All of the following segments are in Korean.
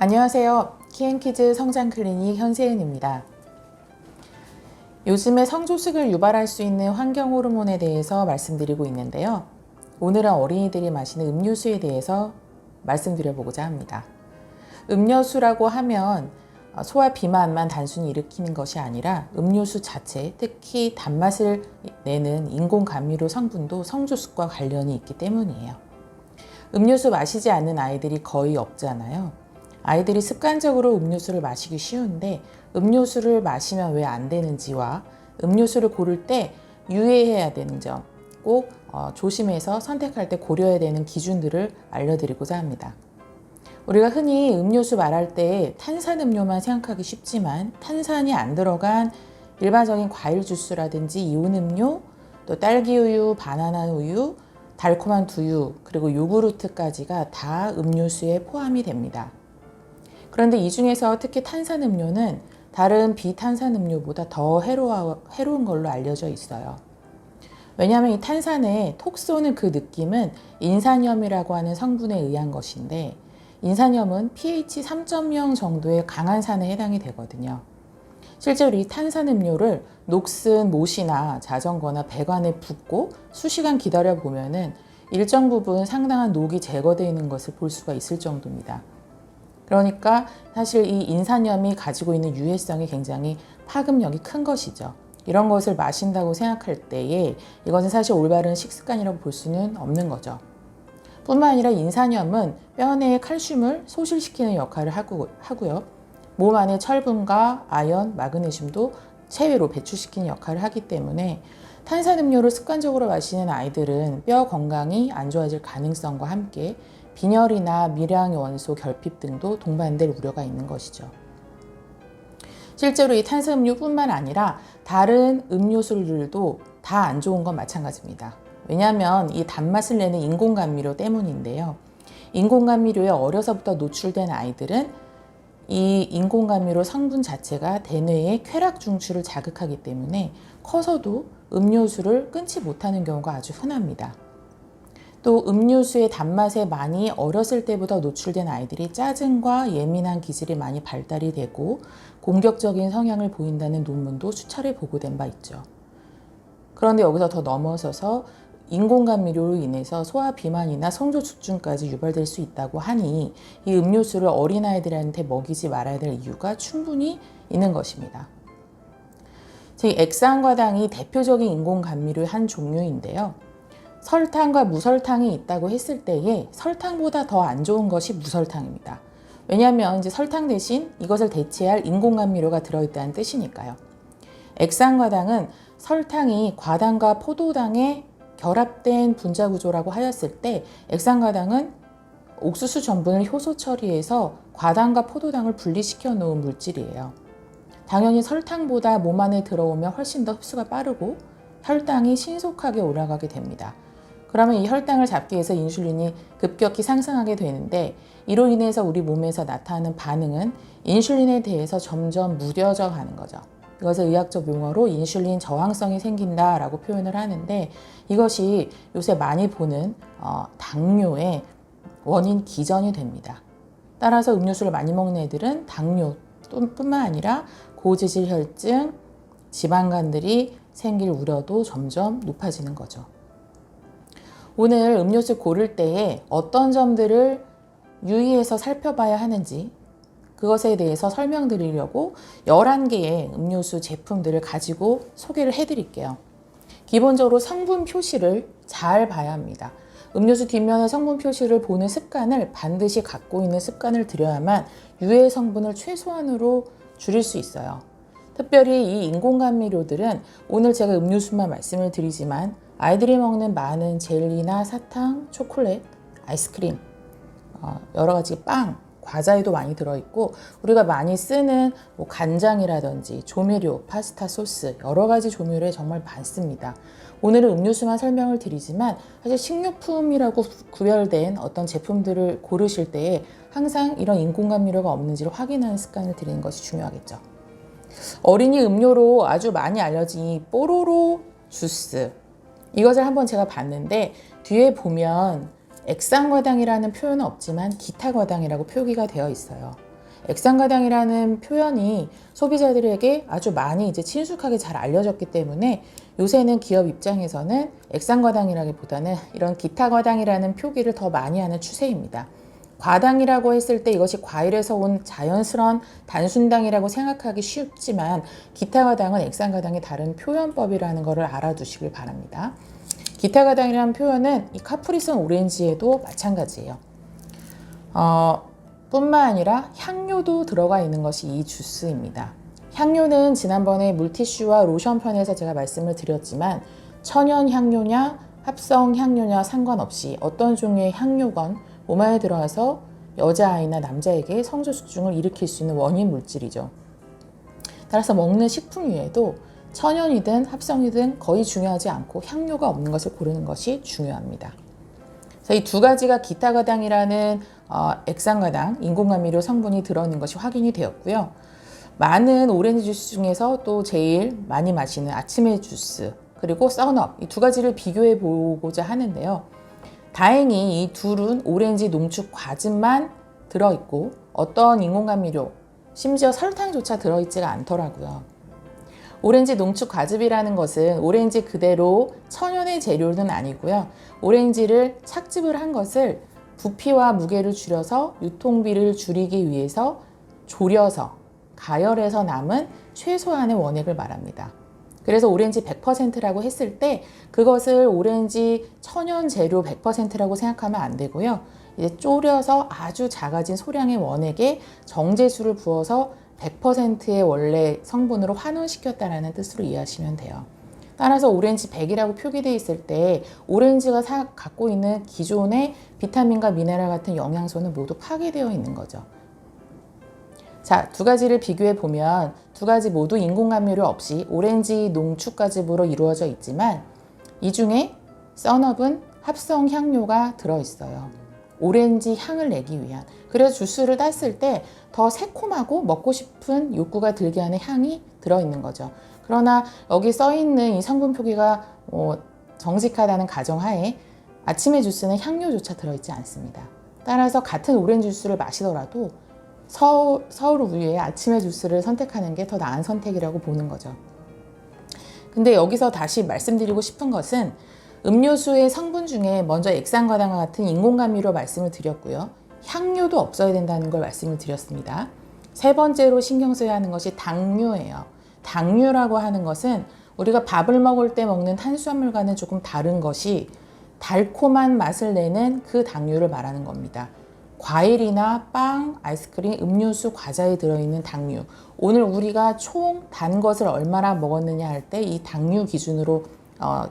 안녕하세요. 키앤키즈 성장클리닉 현세은입니다. 요즘에 성조숙을 유발할 수 있는 환경 호르몬에 대해서 말씀드리고 있는데요. 오늘은 어린이들이 마시는 음료수에 대해서 말씀드려보고자 합니다. 음료수라고 하면 소화 비만만 단순히 일으키는 것이 아니라 음료수 자체, 특히 단맛을 내는 인공 감미료 성분도 성조숙과 관련이 있기 때문이에요. 음료수 마시지 않는 아이들이 거의 없잖아요. 아이들이 습관적으로 음료수를 마시기 쉬운데 음료수를 마시면 왜 안 되는지와 음료수를 고를 때 유의해야 되는 점 꼭 조심해서 선택할 때 고려해야 되는 기준들을 알려드리고자 합니다. 우리가 흔히 음료수 말할 때 탄산음료만 생각하기 쉽지만 탄산이 안 들어간 일반적인 과일 주스라든지 이온음료, 또 딸기우유, 바나나우유, 달콤한 두유, 그리고 요구르트까지가 다 음료수에 포함이 됩니다. 그런데 이 중에서 특히 탄산음료는 다른 비탄산음료보다 더 해로운 걸로 알려져 있어요. 왜냐하면 이 탄산에 톡 쏘는 그 느낌은 인산염이라고 하는 성분에 의한 것인데 인산염은 pH 3.0 정도의 강한 산에 해당이 되거든요. 실제로 이 탄산음료를 녹슨 못이나 자전거나 배관에 붓고 수시간 기다려 보면은 일정 부분 상당한 녹이 제거되는 것을 볼 수가 있을 정도입니다. 그러니까 사실 이 인산염이 가지고 있는 유해성이 굉장히 파급력이 큰 것이죠. 이런 것을 마신다고 생각할 때에 이것은 사실 올바른 식습관이라고 볼 수는 없는 거죠. 뿐만 아니라 인산염은 뼈 내의 칼슘을 소실시키는 역할을 하고요. 몸 안에 철분과 아연, 마그네슘도 체외로 배출시키는 역할을 하기 때문에 탄산음료를 습관적으로 마시는 아이들은 뼈 건강이 안 좋아질 가능성과 함께 빈혈이나 미량 원소 결핍 등도 동반될 우려가 있는 것이죠. 실제로 이 탄산음료뿐만 아니라 다른 음료수들도 다 안 좋은 건 마찬가지입니다. 왜냐하면 이 단맛을 내는 인공감미료 때문인데요. 인공감미료에 어려서부터 노출된 아이들은 이 인공감미료 성분 자체가 대뇌의 쾌락 중추를 자극하기 때문에 커서도 음료수를 끊지 못하는 경우가 아주 흔합니다. 또 음료수의 단맛에 많이 어렸을 때부터 노출된 아이들이 짜증과 예민한 기질이 많이 발달이 되고 공격적인 성향을 보인다는 논문도 수차례 보고된 바 있죠. 그런데 여기서 더 넘어서서 인공감미료로 인해서 소화 비만이나 성조숙증까지 유발될 수 있다고 하니 이 음료수를 어린아이들한테 먹이지 말아야 될 이유가 충분히 있는 것입니다. 액상과당이 대표적인 인공감미료의 한 종류인데요. 설탕과 무설탕이 있다고 했을 때에 설탕보다 더 안 좋은 것이 무설탕입니다. 왜냐하면 이제 설탕 대신 이것을 대체할 인공감미료가 들어있다는 뜻이니까요. 액상과당은 설탕이 과당과 포도당의 결합된 분자 구조라고 하였을 때 액상과당은 옥수수 전분을 효소 처리해서 과당과 포도당을 분리시켜 놓은 물질이에요. 당연히 설탕보다 몸 안에 들어오면 훨씬 더 흡수가 빠르고 혈당이 신속하게 올라가게 됩니다. 그러면 이 혈당을 잡기 위해서 인슐린이 급격히 상승하게 되는데 이로 인해서 우리 몸에서 나타나는 반응은 인슐린에 대해서 점점 무뎌져 가는 거죠. 이것을 의학적 용어로 인슐린 저항성이 생긴다라고 표현을 하는데 이것이 요새 많이 보는 당뇨의 원인 기전이 됩니다. 따라서 음료수를 많이 먹는 애들은 당뇨뿐만 아니라 고지질 혈증, 지방간들이 생길 우려도 점점 높아지는 거죠. 오늘 음료수 고를 때에 어떤 점들을 유의해서 살펴봐야 하는지 그것에 대해서 설명드리려고 11개의 음료수 제품들을 가지고 소개를 해드릴게요. 기본적으로 성분 표시를 잘 봐야 합니다. 음료수 뒷면의 성분 표시를 보는 습관을 반드시 갖고 있는 습관을 들여야만 유해 성분을 최소한으로 줄일 수 있어요. 특별히 이 인공감미료들은 오늘 제가 음료수만 말씀을 드리지만 아이들이 먹는 많은 젤리나 사탕, 초콜릿, 아이스크림, 여러 가지 빵, 과자에도 많이 들어있고 우리가 많이 쓰는 간장이라든지 조미료, 파스타 소스 여러 가지 조미료에 정말 많습니다. 오늘은 음료수만 설명을 드리지만 사실 식료품이라고 구별된 어떤 제품들을 고르실 때에 항상 이런 인공감미료가 없는지를 확인하는 습관을 들이는 것이 중요하겠죠. 어린이 음료로 아주 많이 알려진 이 뽀로로 주스 이것을 한번 제가 봤는데 뒤에 보면 액상과당이라는 표현은 없지만 기타과당이라고 표기가 되어 있어요. 액상과당이라는 표현이 소비자들에게 아주 많이 이제 친숙하게 잘 알려졌기 때문에 요새는 기업 입장에서는 액상과당이라기보다는 이런 기타과당이라는 표기를 더 많이 하는 추세입니다. 과당이라고 했을 때 이것이 과일에서 온 자연스러운 단순당이라고 생각하기 쉽지만 기타과당은 액상과당의 다른 표현법이라는 것을 알아두시길 바랍니다. 기타과당이라는 표현은 이 카프리선 오렌지에도 마찬가지예요. 뿐만 아니라 향료도 들어가 있는 것이 이 주스입니다. 향료는 지난번에 물티슈와 로션 편에서 제가 말씀을 드렸지만 천연 향료냐 합성 향료냐 상관없이 어떤 종류의 향료건 몸 안에 들어와서 여자아이나 남자에게 성조숙증을 일으킬 수 있는 원인 물질이죠. 따라서 먹는 식품위에도 천연이든 합성이든 거의 중요하지 않고 향료가 없는 것을 고르는 것이 중요합니다. 이 두 가지가 기타과당이라는 액상과당, 인공감미료 성분이 들어있는 것이 확인이 되었고요. 많은 오렌지 주스 중에서 또 제일 많이 마시는 아침의 주스 그리고 썬업 이 두 가지를 비교해 보고자 하는데요. 다행히 이 둘은 오렌지 농축 과즙만 들어있고 어떤 인공감미료 심지어 설탕조차 들어있지가 않더라고요. 오렌지 농축 과즙이라는 것은 오렌지 그대로 천연의 재료는 아니고요. 오렌지를 착즙을 한 것을 부피와 무게를 줄여서 유통비를 줄이기 위해서 졸여서 가열해서 남은 최소한의 원액을 말합니다. 그래서 오렌지 100%라고 했을 때 그것을 오렌지 천연 재료 100%라고 생각하면 안 되고요. 이제 졸여서 아주 작아진 소량의 원액에 정제수를 부어서 100%의 원래 성분으로 환원시켰다는 뜻으로 이해하시면 돼요. 따라서 오렌지 100이라고 표기되어 있을 때 오렌지가 갖고 있는 기존의 비타민과 미네랄 같은 영양소는 모두 파괴되어 있는 거죠. 자, 두 가지를 비교해 보면 두 가지 모두 인공감미료 없이 오렌지 농축과즙으로 이루어져 있지만 이 중에 썬업은 합성 향료가 들어있어요. 오렌지 향을 내기 위한. 그래서 주스를 땄을 때 더 새콤하고 먹고 싶은 욕구가 들게 하는 향이 들어있는 거죠. 그러나 여기 써있는 이 성분 표기가 정직하다는 가정하에 아침의 주스는 향료조차 들어있지 않습니다. 따라서 같은 오렌지 주스를 마시더라도 서울 우유의 아침의 주스를 선택하는 게 더 나은 선택이라고 보는 거죠. 근데 여기서 다시 말씀드리고 싶은 것은 음료수의 성분 중에 먼저 액상과당과 같은 인공감미료 말씀을 드렸고요. 향료도 없어야 된다는 걸 말씀을 드렸습니다. 세 번째로 신경 써야 하는 것이 당류예요. 당류라고 하는 것은 우리가 밥을 먹을 때 먹는 탄수화물과는 조금 다른 것이 달콤한 맛을 내는 그 당류를 말하는 겁니다. 과일이나 빵, 아이스크림, 음료수, 과자에 들어있는 당류. 오늘 우리가 총 단 것을 얼마나 먹었느냐 할 때 이 당류 기준으로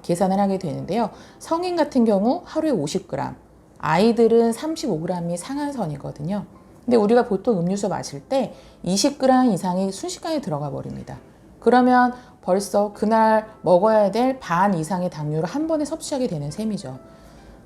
계산을 하게 되는데요. 성인 같은 경우 하루에 50g, 아이들은 35g이 상한선이거든요. 근데 우리가 보통 음료수 마실 때 20g 이상이 순식간에 들어가 버립니다. 그러면 벌써 그날 먹어야 될 반 이상의 당류를 한 번에 섭취하게 되는 셈이죠.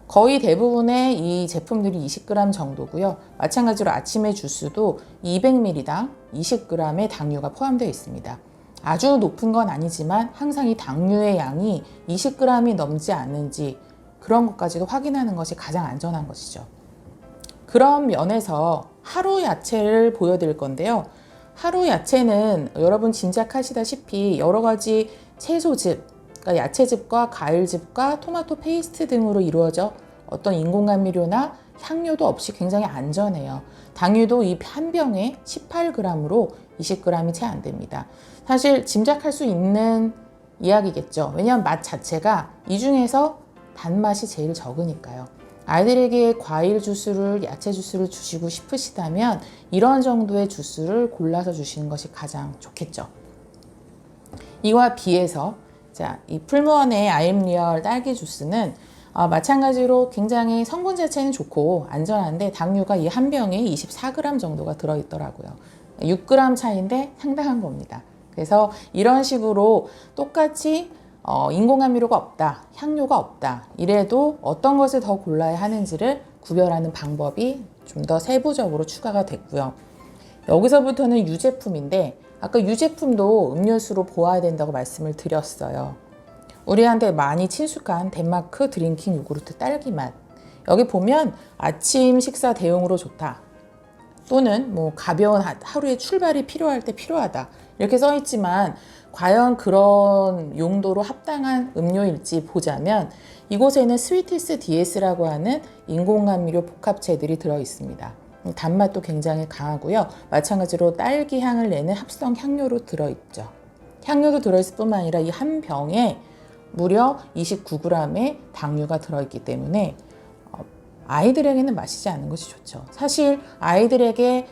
거의 대부분의 이 제품들이 20g 정도고요. 마찬가지로 아침의 주스도 200ml당 20g의 당류가 포함되어 있습니다. 아주 높은 건 아니지만 항상 이 당류의 양이 20g이 넘지 않는지 그런 것까지도 확인하는 것이 가장 안전한 것이죠. 그런 면에서 하루 야채를 보여드릴 건데요. 하루 야채는 여러분 짐작하시다시피 여러 가지 채소즙, 그러니까 야채즙과 과일즙과 토마토 페이스트 등으로 이루어져 어떤 인공감미료나 향료도 없이 굉장히 안전해요. 당류도 이 한 병에 18g으로 20g이 채 안 됩니다. 사실 짐작할 수 있는 이야기겠죠. 왜냐하면 맛 자체가 이 중에서 단맛이 제일 적으니까요. 아이들에게 과일 주스를, 야채 주스를 주시고 싶으시다면 이런 정도의 주스를 골라서 주시는 것이 가장 좋겠죠. 이와 비해서 이 풀무원의 아임리얼 딸기 주스는 마찬가지로 굉장히 성분 자체는 좋고 안전한데 당류가 이 한 병에 24g 정도가 들어있더라고요. 6g 차이인데 상당한 겁니다. 그래서 이런 식으로 똑같이 인공감미료가 없다, 향료가 없다 이래도 어떤 것을 더 골라야 하는지를 구별하는 방법이 좀 더 세부적으로 추가가 됐고요. 여기서부터는 유제품인데 아까 유제품도 음료수로 보아야 된다고 말씀을 드렸어요. 우리한테 많이 친숙한 덴마크 드링킹 요구르트 딸기 맛. 여기 보면 아침 식사 대용으로 좋다. 또는 뭐 가벼운 하루의 출발이 필요할 때 필요하다 이렇게 써 있지만 과연 그런 용도로 합당한 음료일지 보자면 이곳에는 스위티스 DS라고 하는 인공감미료 복합체들이 들어 있습니다. 단맛도 굉장히 강하고요. 마찬가지로 딸기 향을 내는 합성 향료로 들어있죠. 향료도 들어있을 뿐만 아니라 이 한 병에 무려 29g의 당류가 들어있기 때문에 아이들에게는 마시지 않는 것이 좋죠. 사실 아이들에게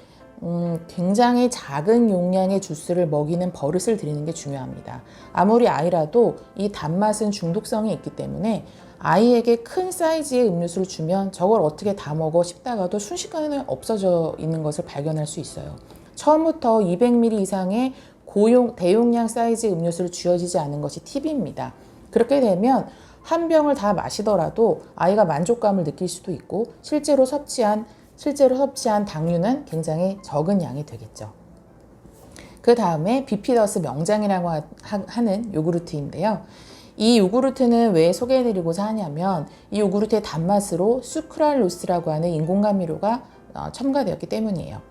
굉장히 작은 용량의 주스를 먹이는 버릇을 들이는 게 중요합니다. 아무리 아이라도 이 단맛은 중독성이 있기 때문에 아이에게 큰 사이즈의 음료수를 주면 저걸 어떻게 다 먹어 싶다가도 순식간에 없어져 있는 것을 발견할 수 있어요. 처음부터 200ml 이상의 대용량 사이즈 음료수를 쥐어지지 않은 것이 팁입니다. 그렇게 되면 한 병을 다 마시더라도 아이가 만족감을 느낄 수도 있고 실제로 섭취한 당류는 굉장히 적은 양이 되겠죠. 그 다음에 비피더스 명장이라고 하는 요구르트인데요. 이 요구르트는 왜 소개해드리고자 하냐면 이 요구르트의 단맛으로 수크랄로스라고 하는 인공감미료가 첨가되었기 때문이에요.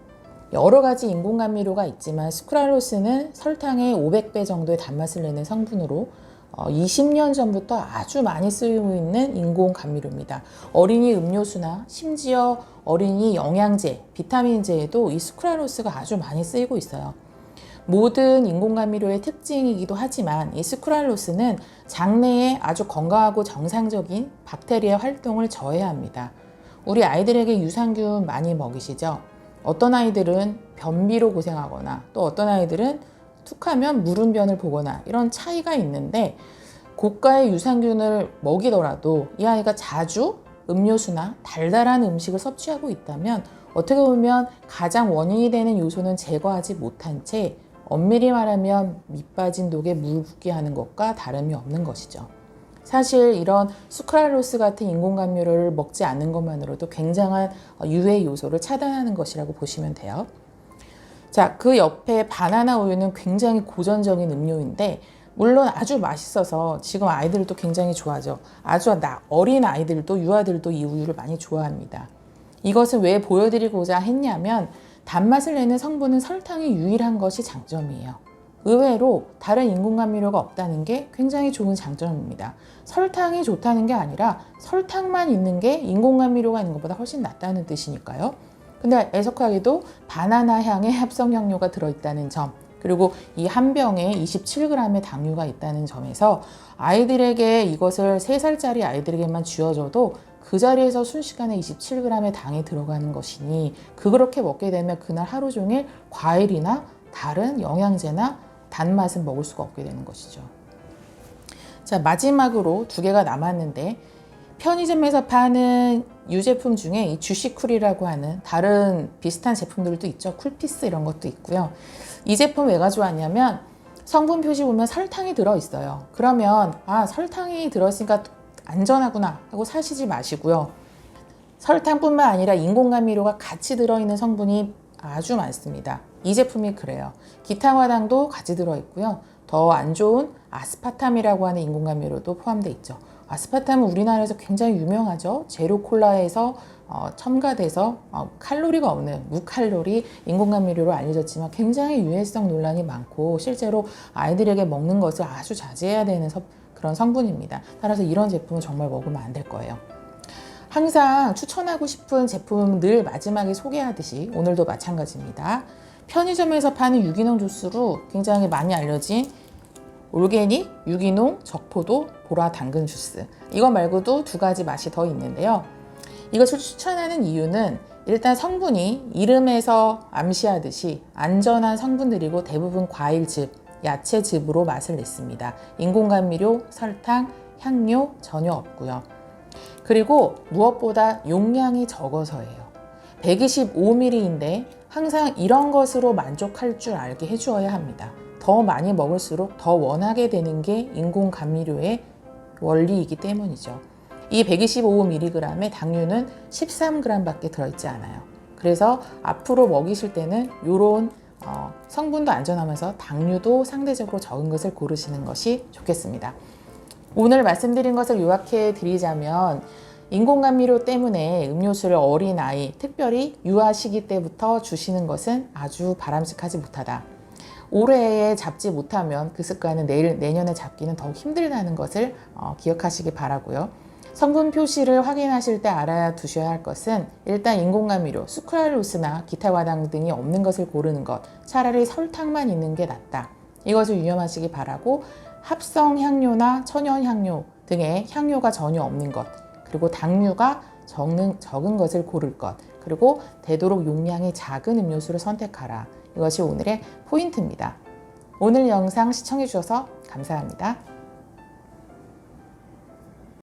여러 가지 인공감미료가 있지만 수크랄로스는 설탕의 500배 정도의 단맛을 내는 성분으로 20년 전부터 아주 많이 쓰이고 있는 인공감미료입니다. 어린이 음료수나 심지어 어린이 영양제, 비타민제에도 이 수크랄로스가 아주 많이 쓰이고 있어요. 모든 인공감미료의 특징이기도 하지만 이 스크랄로스는 장내에 아주 건강하고 정상적인 박테리아 활동을 저해합니다. 우리 아이들에게 유산균 많이 먹이시죠? 어떤 아이들은 변비로 고생하거나 또 어떤 아이들은 툭하면 물운변을 보거나 이런 차이가 있는데 고가의 유산균을 먹이더라도 이 아이가 자주 음료수나 달달한 음식을 섭취하고 있다면 어떻게 보면 가장 원인이 되는 요소는 제거하지 못한 채 엄밀히 말하면 밑 빠진 독에 물 붓게 하는 것과 다름이 없는 것이죠. 사실 이런 수크랄로스 같은 인공감미료를 먹지 않는 것만으로도 굉장한 유해 요소를 차단하는 것이라고 보시면 돼요. 자, 그 옆에 바나나 우유는 굉장히 고전적인 음료인데 물론 아주 맛있어서 지금 아이들도 굉장히 좋아하죠. 아주 어린 아이들도 유아들도 이 우유를 많이 좋아합니다. 이것을 왜 보여드리고자 했냐면 단맛을 내는 성분은 설탕이 유일한 것이 장점이에요. 의외로 다른 인공감미료가 없다는 게 굉장히 좋은 장점입니다. 설탕이 좋다는 게 아니라 설탕만 있는 게 인공감미료가 있는 것보다 훨씬 낫다는 뜻이니까요. 근데 애석하게도 바나나 향의 합성 향료가 들어있다는 점, 그리고 이 한 병에 27g의 당류가 있다는 점에서 아이들에게 이것을 3살짜리 아이들에게만 쥐어줘도 그 자리에서 순식간에 27g의 당이 들어가는 것이니 그렇게 먹게 되면 그날 하루 종일 과일이나 다른 영양제나 단맛은 먹을 수가 없게 되는 것이죠. 자, 마지막으로 2개가 남았는데 편의점에서 파는 유제품 중에 이 주시쿨이라고 하는 다른 비슷한 제품들도 있죠. 쿨피스 이런 것도 있고요. 이 제품 왜 가져왔냐면 성분 표시 보면 설탕이 들어있어요. 그러면 설탕이 들어있으니까 안전하구나 하고 사시지 마시고요. 설탕뿐만 아니라 인공감미료가 같이 들어있는 성분이 아주 많습니다. 이 제품이 그래요. 기타화당도 같이 들어있고요. 더 안 좋은 아스파탐이라고 하는 인공감미료도 포함되어 있죠. 아스파탐은 우리나라에서 굉장히 유명하죠. 제로콜라에서 첨가돼서 칼로리가 없는 무칼로리 인공감미료로 알려졌지만 굉장히 유해성 논란이 많고 실제로 아이들에게 먹는 것을 아주 자제해야 되는 그런 성분입니다. 따라서 이런 제품은 정말 먹으면 안 될 거예요. 항상 추천하고 싶은 제품 늘 마지막에 소개하듯이 오늘도 마찬가지입니다. 편의점에서 파는 유기농 주스로 굉장히 많이 알려진 올게닉, 유기농, 적포도, 보라 당근 주스. 이거 말고도 2가지 맛이 더 있는데요. 이것을 추천하는 이유는 일단 성분이 이름에서 암시하듯이 안전한 성분들이고 대부분 과일즙, 야채즙으로 맛을 냈습니다. 인공감미료, 설탕, 향료 전혀 없고요. 그리고 무엇보다 용량이 적어서예요. 125ml인데 항상 이런 것으로 만족할 줄 알게 해주어야 합니다. 더 많이 먹을수록 더 원하게 되는 게 인공감미료의 원리이기 때문이죠. 이 125mg의 당류는 13g 밖에 들어있지 않아요. 그래서 앞으로 먹이실 때는 이런 성분도 안전하면서 당류도 상대적으로 적은 것을 고르시는 것이 좋겠습니다. 오늘 말씀드린 것을 요약해 드리자면 인공감미료 때문에 음료수를 어린아이, 특별히 유아 시기 때부터 주시는 것은 아주 바람직하지 못하다. 올해에 잡지 못하면 그 습관은 내년에 잡기는 더욱 힘들다는 것을 기억하시기 바라고요. 성분 표시를 확인하실 때 알아야 두셔야 할 것은 일단 인공감미료, 수크랄로스나 기타 과당 등이 없는 것을 고르는 것, 차라리 설탕만 있는 게 낫다. 이것을 유념하시기 바라고, 합성 향료나 천연 향료 등의 향료가 전혀 없는 것, 그리고 당류가 적은 것을 고를 것, 그리고 되도록 용량이 작은 음료수를 선택하라. 이것이 오늘의 포인트입니다. 오늘 영상 시청해 주셔서 감사합니다.